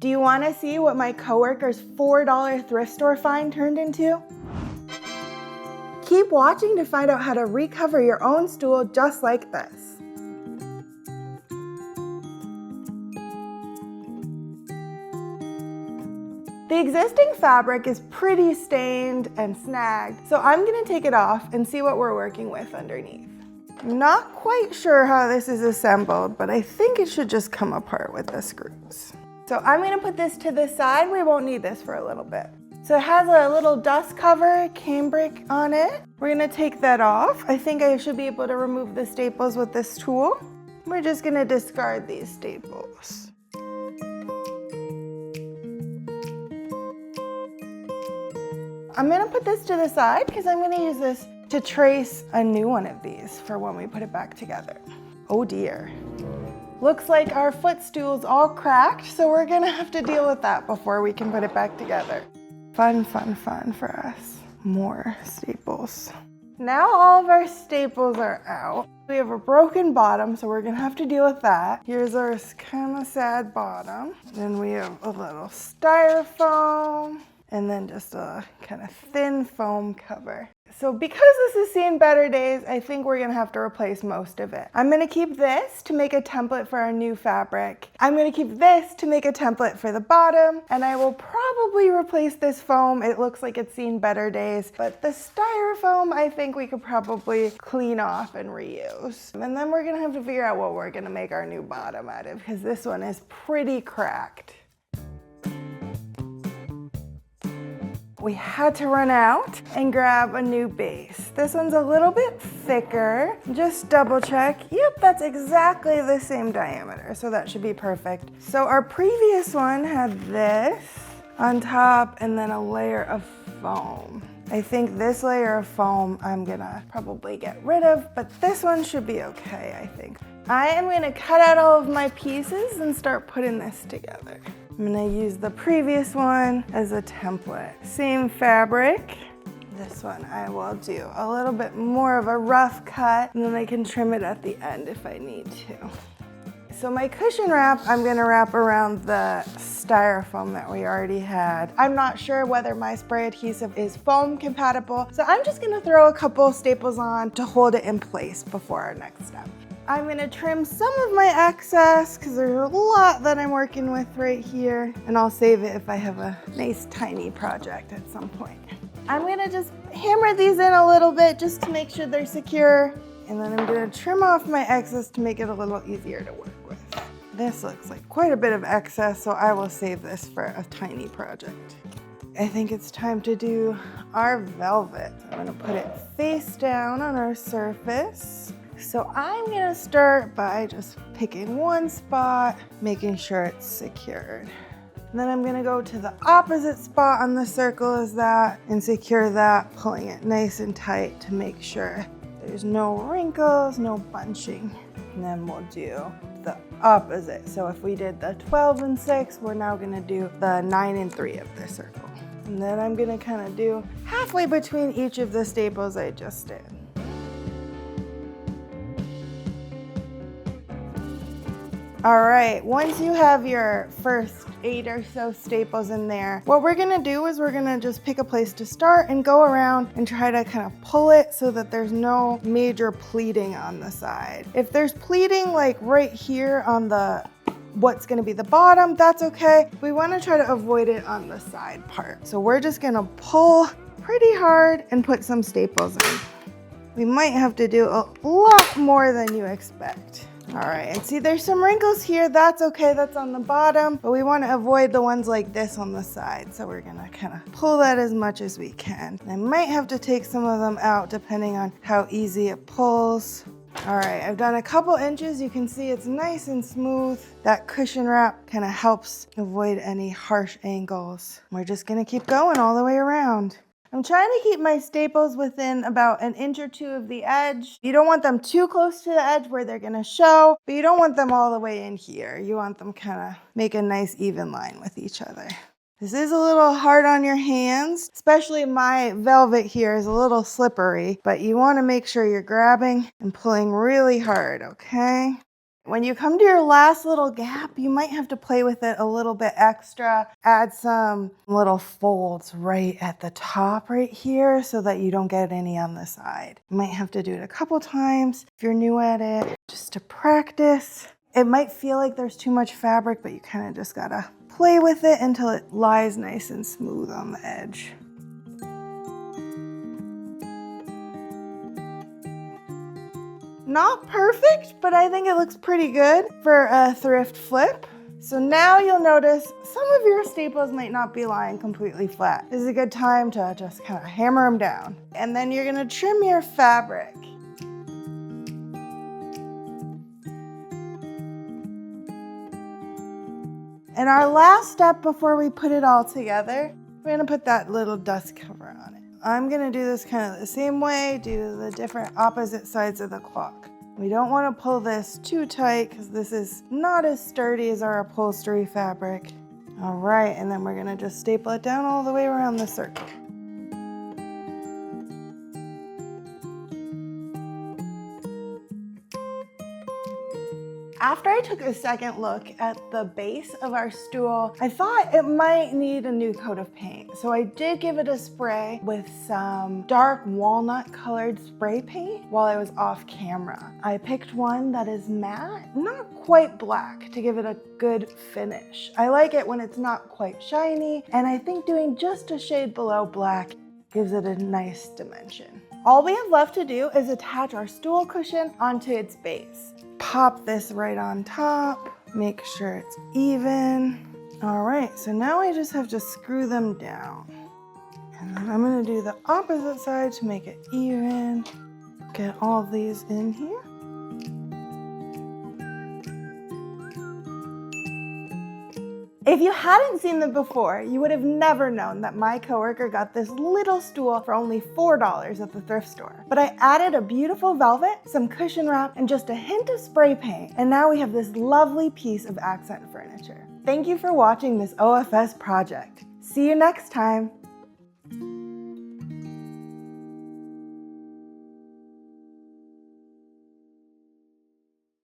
Do you want to see what my coworker's $4 thrift store find turned into? Keep watching to find out how to recover your own stool just like this. The existing fabric is pretty stained and snagged, so I'm going to take it off and see what we're working with underneath. I'm not quite sure how this is assembled, but I think it should just come apart with the screws. So I'm going to put this to the side. We won't need this for a little bit. So it has a little dust cover, cambric on it. We're going to take that off. I think I should be able to remove the staples with this tool. We're just going to discard these staples. I'm going to put this to the side because I'm going to use this to trace a new one of these for when we put it back together. Oh dear. Looks like our footstool's all cracked, so we're going to have to deal with that before we can put it back together. Fun, fun, fun for us. More staples. Now all of our staples are out. We have a broken bottom, so we're going to have to deal with that. Here's our kind of sad bottom. Then we have a little styrofoam. And then just a kind of thin foam cover. So because this has seen better days, I think we're gonna have to replace most of it. I'm gonna keep this to make a template for our new fabric. I'm gonna keep this to make a template for the bottom, and I will probably replace this foam. It looks like it's seen better days, but the styrofoam, I think we could probably clean off and reuse. And then we're gonna have to figure out what we're gonna make our new bottom out of, because this one is pretty cracked. We had to run out and grab a new base. This one's a little bit thicker. Just double check. Yep, that's exactly the same diameter, so that should be perfect. So our previous one had this on top and then a layer of foam. I think this layer of foam I'm gonna probably get rid of, but this one should be okay, I think. I am gonna cut out all of my pieces and start putting this together. I'm gonna use the previous one as a template. Same fabric. This one I will do a little bit more of a rough cut, and then I can trim it at the end if I need to. So my cushion wrap, I'm gonna wrap around the styrofoam that we already had. I'm not sure whether my spray adhesive is foam compatible, so I'm just gonna throw a couple staples on to hold it in place before our next step. I'm gonna trim some of my excess because there's a lot that I'm working with right here, and I'll save it if I have a nice tiny project at some point. I'm gonna just hammer these in a little bit just to make sure they're secure, and then I'm gonna trim off my excess to make it a little easier to work with. This looks like quite a bit of excess, so I will save this for a tiny project. I think it's time to do our velvet. I'm gonna put it face down on our surface. So I'm gonna start by just picking one spot, making sure it's secured. And then I'm gonna go to the opposite spot on the circle as that and secure that, pulling it nice and tight to make sure there's no wrinkles, no bunching. And then we'll do the opposite. So if we did the 12 and 6, we're now gonna do the 9 and 3 of the circle. And then I'm gonna kind of do halfway between each of the staples I just did. All right, once you have your first 8 or so staples in there, what we're gonna do is we're gonna just pick a place to start and go around and try to kind of pull it so that there's no major pleating on the side. If there's pleating like right here on the what's gonna be the bottom, that's okay. We wanna try to avoid it on the side part. So we're just gonna pull pretty hard and put some staples in. We might have to do a lot more than you expect. All right, and see there's some wrinkles here. That's okay, that's on the bottom, but we want to avoid the ones like this on the side. So we're gonna kind of pull that as much as we can. I might have to take some of them out depending on how easy it pulls. All right, I've done a couple inches. You can see it's nice and smooth. That cushion wrap kind of helps avoid any harsh angles. We're just gonna keep going all the way around. I'm trying to keep my staples within about 1 inch or 2 of the edge. You don't want them too close to the edge where they're gonna show, but you don't want them all the way in here. You want them kind of make a nice even line with each other. This is a little hard on your hands, especially my velvet here is a little slippery, but you want to make sure you're grabbing and pulling really hard, okay? When you come to your last little gap, you might have to play with it a little bit extra. Add some little folds right at the top right here so that you don't get any on the side. You might have to do it a couple times if you're new at it, just to practice. It might feel like there's too much fabric, but you kind of just gotta play with it until it lies nice and smooth on the edge. Not perfect, but I think it looks pretty good for a thrift flip. So now you'll notice some of your staples might not be lying completely flat. This is a good time to just kind of hammer them down. And then you're gonna trim your fabric. And our last step before we put it all together, we're gonna put that little dust cover on it. I'm gonna do this kind of the same way, do the different opposite sides of the clock. We don't wanna pull this too tight because this is not as sturdy as our upholstery fabric. All right, and then we're gonna just staple it down all the way around the circle. After I took a second look at the base of our stool, I thought it might need a new coat of paint. So I did give it a spray with some dark walnut colored spray paint while I was off camera. I picked one that is matte, not quite black, to give it a good finish. I like it when it's not quite shiny, and I think doing just a shade below black gives it a nice dimension. All we have left to do is attach our stool cushion onto its base. Pop this right on top, make sure it's even. All right, so now I just have to screw them down. And then I'm gonna do the opposite side to make it even. Get all of these in here. If you hadn't seen them before, you would have never known that my coworker got this little stool for only $4 at the thrift store. But I added a beautiful velvet, some cushion wrap, and just a hint of spray paint, and now we have this lovely piece of accent furniture. Thank you for watching this OFS project. See you next time.